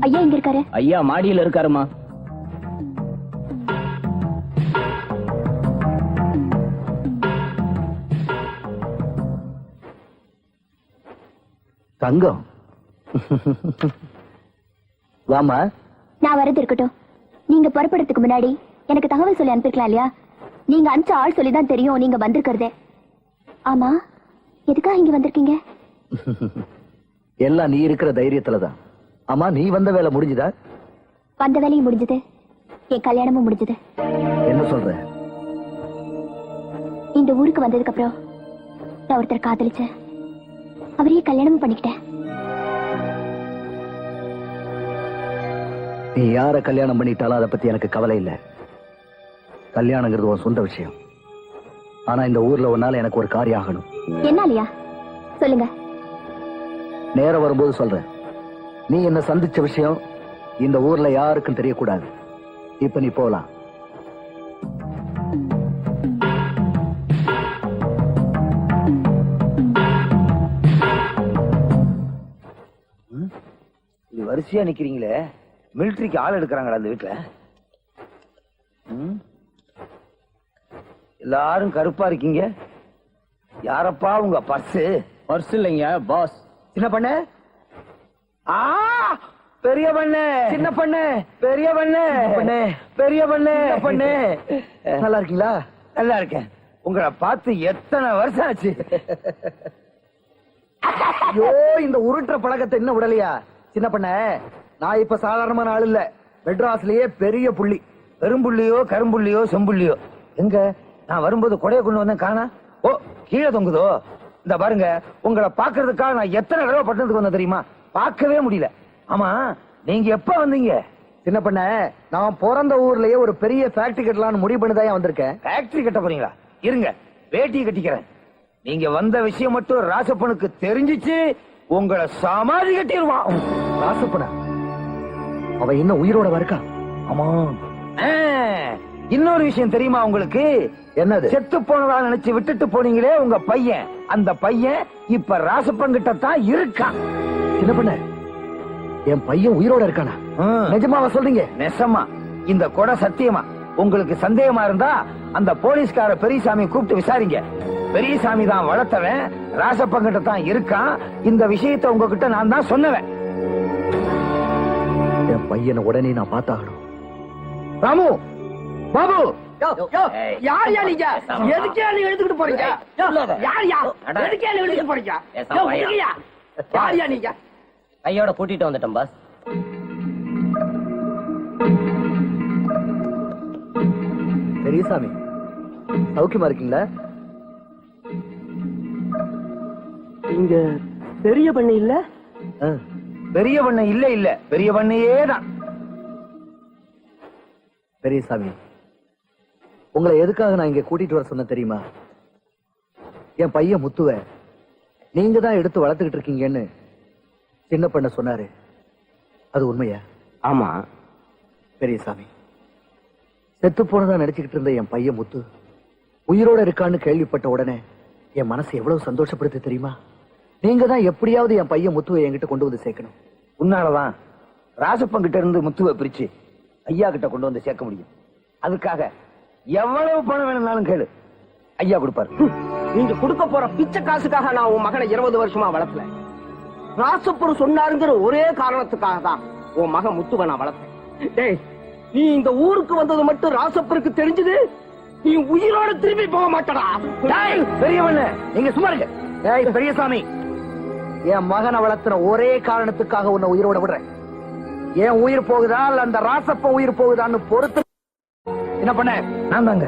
ஐயா எங்க இருக்காரு? ஐயா மாடியில இருக்காருமா. தங்கம் வாமா. நான் வரது இருக்கட்டும். நீங்க புறப்படுறதுக்கு முன்னாடி எனக்கு தகவல் சொல்லி அனுப்பிருக்கலாம் இல்லையா? நீங்க அனுப்பிச்ச ஆள் சொல்லிதான் தெரியும் நீங்க வந்திருக்கிறதே. ஆமா, எதுக்காக இங்க வந்திருக்கீங்க? எல்லாம் நீ இருக்கிற தைரியத்துலதான். ஆமா, நீ வந்த வேலை முடிஞ்சுதா? வந்த வேலையும் முடிஞ்சது, என் கல்யாணமும் முடிஞ்சது. என்ன சொல்ற? இந்த ஊருக்கு வந்ததுக்கு அப்புறம் நான் ஒருத்தர் காதலிச்சேன். அவரையே கல்யாணமும் பண்ணிக்கிட்டேன். நீ யார கல்யாணம் பண்ணிட்டாலும் அதை பத்தி எனக்கு கவலை இல்லை. கல்யாணங்கிறது உன் சொந்த விஷயம். ஆனா இந்த ஊர்ல ஒன்னால எனக்கு ஒரு காரியம் ஆகணும். என்னாலயா? சொல்லுங்க. நேரம் வரும்போது சொல்றேன். நீ என்ன சந்திச்ச விஷயம் இந்த ஊர்ல யாருக்கும் தெரியக்கூடாது. இப்ப நீ போலாம். வரிசையா நிக்கிறீங்களே, மிலிட்டரிக்கு ஆள் எடுக்கிறாங்களா அந்த வீட்டுல? எல்லாரும் கருப்பா இருக்கீங்க. யாரப்பா உங்க பர்ஸ்? பர்ஸ் இல்லைங்க, பாஸ். சின்ன பண்ண, பெரிய பண்ணு, சின்ன பண்ணு, பெரிய பண்ணு, பெரிய பண்ணு, பண்ணு. நல்லா இருக்கீங்களா? நல்லா இருக்கேன். உங்களை பார்த்து எத்தனை வருஷம் ஆச்சு. ஐயோ, இந்த உருட்டுற பழக்கத்தை இன்னும் விடலையா? சின்ன பண்ண, நான் இப்ப சாதாரணமான ஆள் இல்ல. மெட்ராஸ்லயே பெரிய புள்ளி. பெரும்புள்ளியோ கரும்புள்ளியோ செம்புள்ளியோ எங்க? நான் வரும்போது கொடையை கொண்டு வந்தேன், காணா. ஓ, கீழே தொங்குதோ? இந்த பாருங்க, உங்களை பாக்குறதுக்காக நான் எத்தனை தடவை பட்டணத்துக்கு வந்தேன் தெரியுமா? பார்க்கவே முடியல. ஆமா, நீங்க எப்ப வந்தீங்க? சின்ன பண்ண, நான் பிறந்த ஊர்லயே ஒரு பெரிய ஃபேக்டரி கட்டலாம்னு முடிவு பண்ணிதான் வந்திருக்கேன். ஃபேக்டரி கட்ட போறீங்களா? இருங்க, வேட்டியை கட்டிக்கிறேன். நீங்க வந்த விஷயம் மட்டும் ராசப்பனுக்கு தெரிஞ்சிச்சு, உங்களை சமாதி கட்டிடுவான். ராசப்பனா? அவ இன்னும் உயிரோட இருக்கா? ஆமா. இன்னொரு விஷயம் தெரியுமா உங்களுக்கு? என்னது? செத்து போனதா நினைச்சு விட்டுட்டு போனீங்களே உங்க பையன், அந்த பையன் இப்ப ராசப்பன் கிட்ட தான் இருக்கான். சின்ன பண்ண, என் பையன் உயிரோட இருக்கானா? நிஜமாவா சொல்றீங்க? நெசமா. இந்த கொடை சத்தியமா. உங்களுக்கு சந்தேகமா இருந்தா அந்த போலீஸ்கார பெரியசாமி கூப்பிட்டு விசாரிங்க. பெரியசாமி தான் வளர்த்தவன், ராசப்பன் கிட்ட தான் இருக்கான். இந்த விஷயத்தை உங்ககிட்ட நான் தான் சொன்னவன். என் பையனை உடனே நான் பார்த்தாகணும். ராமு, பாபு, யார் யா நீங்க? எதுக்கே நீங்க எடுத்துக்கிட்டு போறீங்க? யார் யா? எதுக்கே நீங்க எடுத்துக்கிட்டு போறீங்க? யார் யா நீங்க? கையோட கூட்டிட்டு வந்துட்டேன் பாஸ். பெரியசாமி, சௌக்கியமா இருக்கீங்களா? இங்க பெரிய பண்ணை இல்ல? பெரிய பண்ணை இல்ல, இல்ல பெரிய பண்ணையே தான். பெரியசாமி, உங்களை எதுக்காக நான் இங்க கூட்டிட்டு வர சொன்ன தெரியுமா? என் பையன் முத்துவ நீங்க தான் எடுத்து வளர்த்துக்கிட்டு இருக்கீங்கன்னு சின்ன பண்ண சொன்னாரு. அது உண்மையா? ஆமா பெரியசாமி, செத்து போனதா நடிச்சுக்கிட்டு இருந்த என் பையன் முத்து உயிரோட இருக்கான்னு கேள்விப்பட்ட உடனே என் மனசு எவ்வளவு சந்தோஷப்படுது தெரியுமா? நீங்க தான் எப்படியாவது என் பையன் முத்துவை என்கிட்ட கொண்டு வந்து சேர்க்கணும். உன்னாலதான் ராசப்பன் கிட்ட இருந்து முத்துவை பிரிச்சு ஐயா கிட்ட கொண்டு வந்து சேர்க்க முடியும். அதுக்காக எவ்வளவு பணம் வேணும்னாலும் கேளு, ஐயா கொடுப்பாரு. நீங்க கொடுக்க போற பிச்சை காசுக்காக நான் உன் மகனை 20 வருஷமா வளர்த்தல. ராசப்பர் சொன்னாருங்கிற ஒரே காரணத்துக்காக தான் உன் மகன் முத்துவை நான் வளர்த்தேன். டேய், நீ இந்த ஊருக்கு வந்தது மட்டும் ராசப்பருக்கு தெரிஞ்சது, நீ உயிரோட திரும்பி போக மாட்டடா. பெரியவண்ண, நீங்க சும்மா இருங்க. ஏய் பெரியசாமி, என் மகனை வளர்த்துற ஒரே காரணத்துக்காக உன்னை உயிரோட விடுறேன். என் உயிர் போகுதா இல்ல அந்த ராசப்ப உயிர் போகுதான்னு பொறுத்து என்ன பண்ண? நான் தாங்க.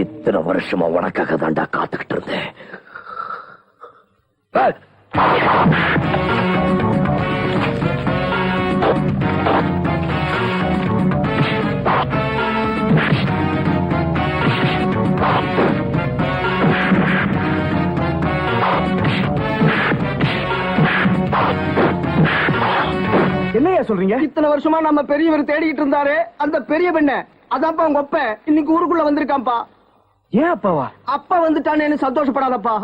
இத்தனை வருஷமா உனக்காக தாண்டா காத்துக்கிட்டு இருந்தேன். என்னையா சொல்றீங்க? இத்தனை வருஷமா நம்ம பெரியவர் தேடிட்டு இருந்தாரு அந்த பெரிய பெண்ண. அதான்ப்பா உங்க அப்ப இன்னைக்கு ஊருக்குள்ள வந்திருக்கான்ப்பா. ஏன் அப்பாவா? அப்பா வந்துட்டானேன்னு சந்தோஷப்படாதப்பா.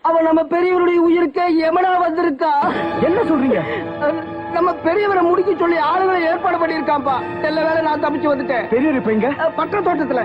அவன் நம்ம பெரியவருடைய உயிருக்கு எமனா வந்திருக்கா. என்ன சொல்றீங்க? நம்ம பெரியவரை முடிக்க சொல்லி ஆளுங்களை ஏற்பாடு பண்ணிருக்கான்ப்பா. எல்லா வேலை நான் தப்பிச்சு வந்துட்டேன். பெரியவர் இப்ப எங்க? பட்ட தோட்டத்துல.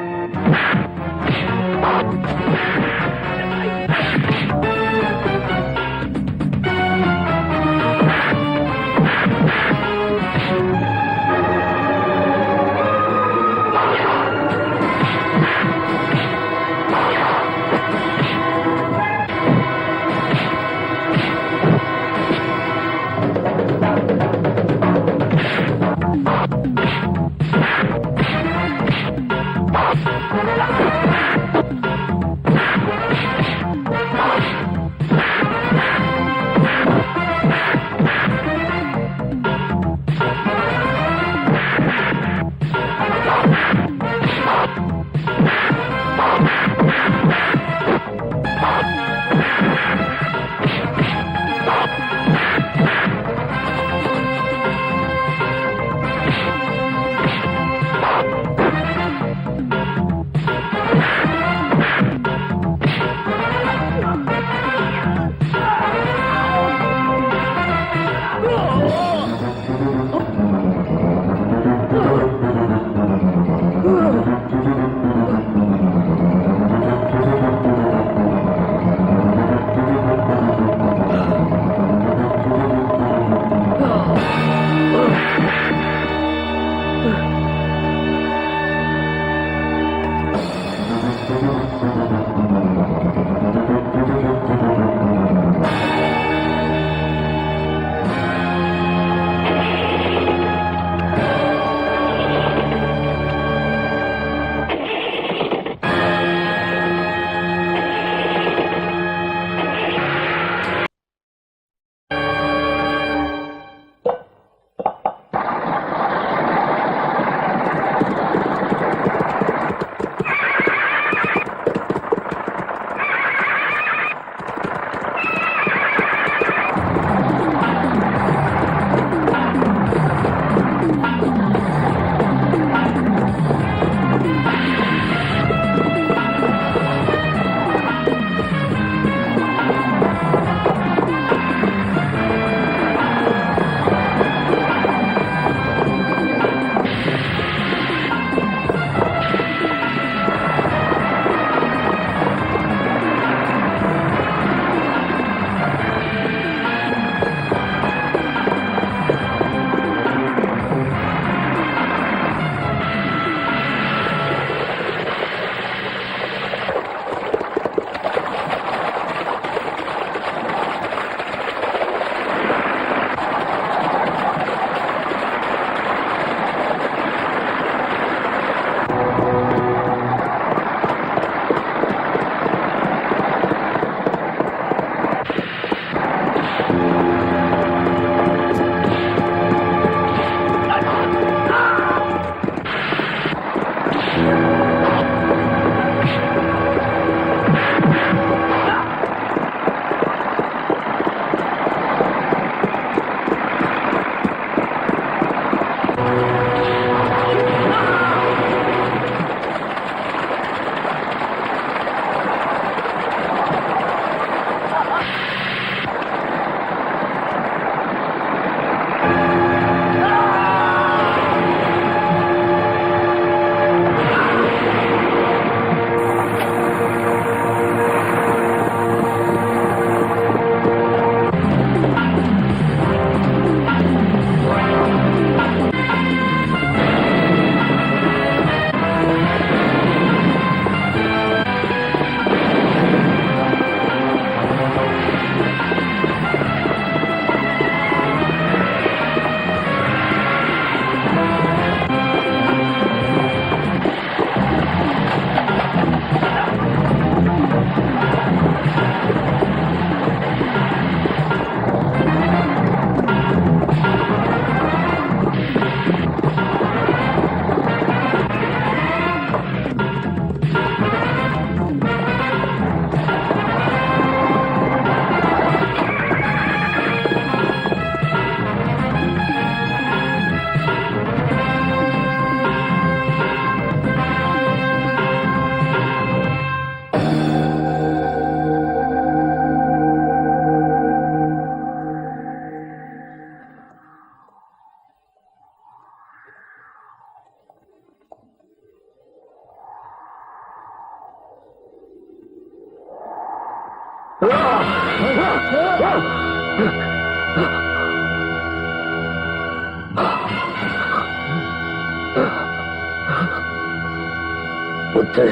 முத்து,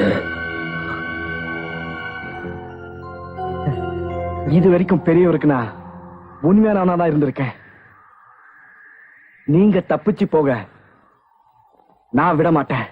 இது வரைக்கும் பெரியவருக்கு நான் உண்மையானவனா இருந்திருக்கேன். நீங்க தப்பிச்சு போக நான் விட மாட்டேன்.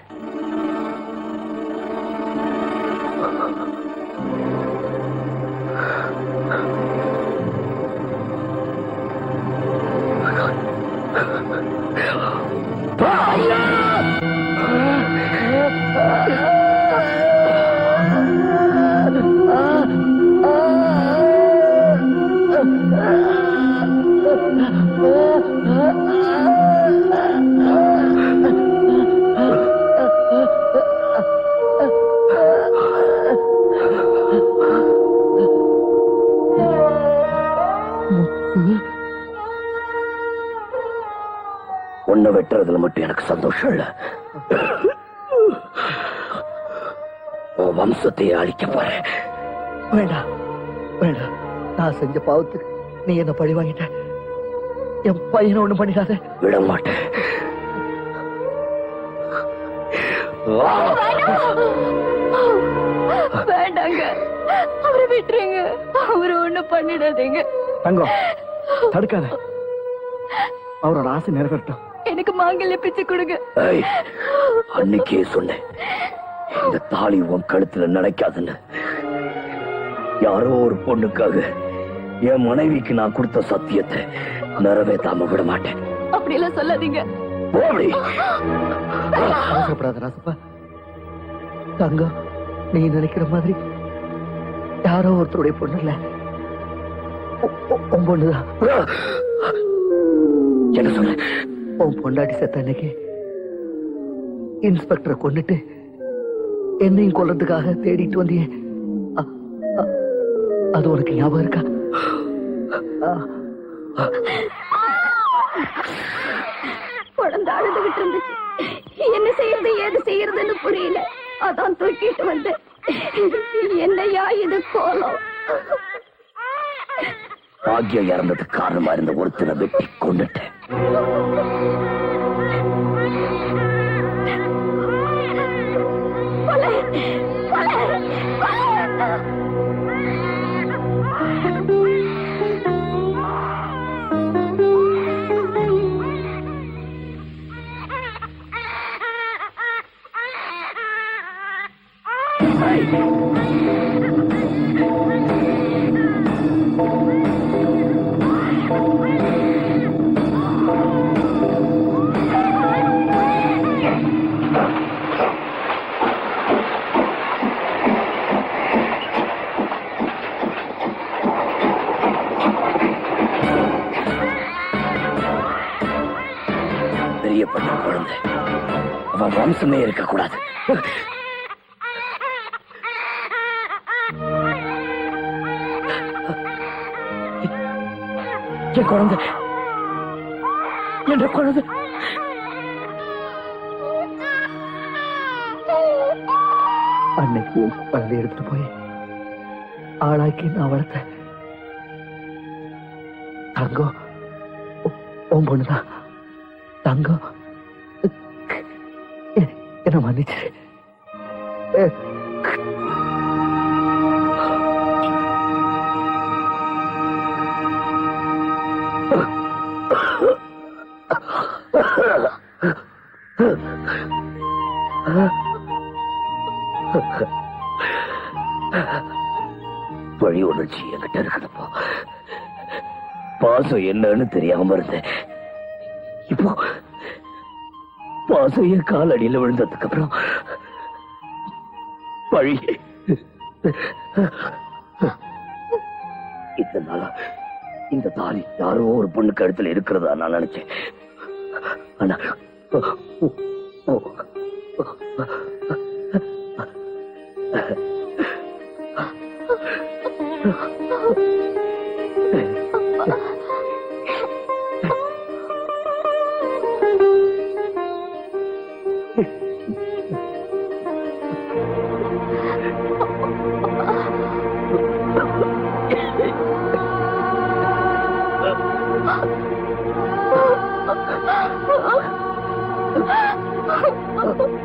உன்னை வெட்டுறதுல மட்டும் எனக்கு சந்தோஷம் இல்ல. உன் வம்சத்தையே அழிக்க போறேன். வேண்டாம் வேண்டாம், நான் செஞ்ச பாவத்துக்கு நீ என்ன பழி வாங்கிட்ட. என் பையனை ஒண்ணும் பண்ணிடாத. விட மாட்டேன். வேண்டாங்க, அவரை விட்டுருங்க. அவரை ஒண்ணு பண்ணிடாதீங்க. தங்கம், தடுக்காத. அவரோட ஆசை நிறைவேறட்டும். எனக்கு மாங்கல்ய பிச்சை கொடுங்க. ஏய், அன்னைக்கே சொன்னேன் இந்த தாலி உன் கழுத்துல நடக்காதுன்னு. யாரோ ஒரு பொண்ணுக்காக என் மனைவிக்கு நான் கொடுத்த சத்தியத்தை நிறைவேற்றாம விட மாட்டேன். அப்படி எல்லாம் சொல்லாதீங்க. போடி. அவசரப்படாத ராசப்பா. தங்கம், நீ நினைக்கிற மாதிரி யாரோ ஒருத்தருடைய பொண்ணு இல்ல, உன் பொண்ணுதான். என்ன சொல்ல? உன் பொண்டாட்டி செத்த அன்னைக்கு இன்ஸ்பெக்டரை கொன்னுட்டு என்னையும் கொல்றதுக்காக தேடிட்டு வந்தியே, அது உனக்கு ஞாபகம் இருக்கா? குழந்தை அழுதுகிட்டு இருந்துச்சு. என்ன செய்யறது ஏது செய்யறதுன்னு புரியல. அதான் தூக்கிட்டு வந்து. என்னையா இது கோலம்? பாக்கியம் இறந்ததுக்கு காரணமா இருந்த ஒருத்தனை வெட்டி கொண்டுட்டேன். பெரியப்பட்ட குழந்தை, அவன் வம்சமே இருக்கக்கூடாது. என் குழந்தை, என் குழந்தை. அன்னைக்கு குழந்தை எடுத்துட்டு போய் ஆளாக்கி நான் வளர்த்த தங்கம் உன் பொண்ணுதான். தங்கம், என்ன மன்னிச்சு. வழி உணர்ச்சி என்கிட்ட இருக்கிறப்போ பாசம் என்னன்னு தெரியாம இருந்தேன். இப்போ பாசம் என் காலடியில் விழுந்ததுக்கு அப்புறம் வழி. இதனால இந்த தாலி யாரோ ஒரு பொண்ணு கழுத்துல இருக்கிறதா நான் நினைச்சேன். ஆனா வேண்டாம்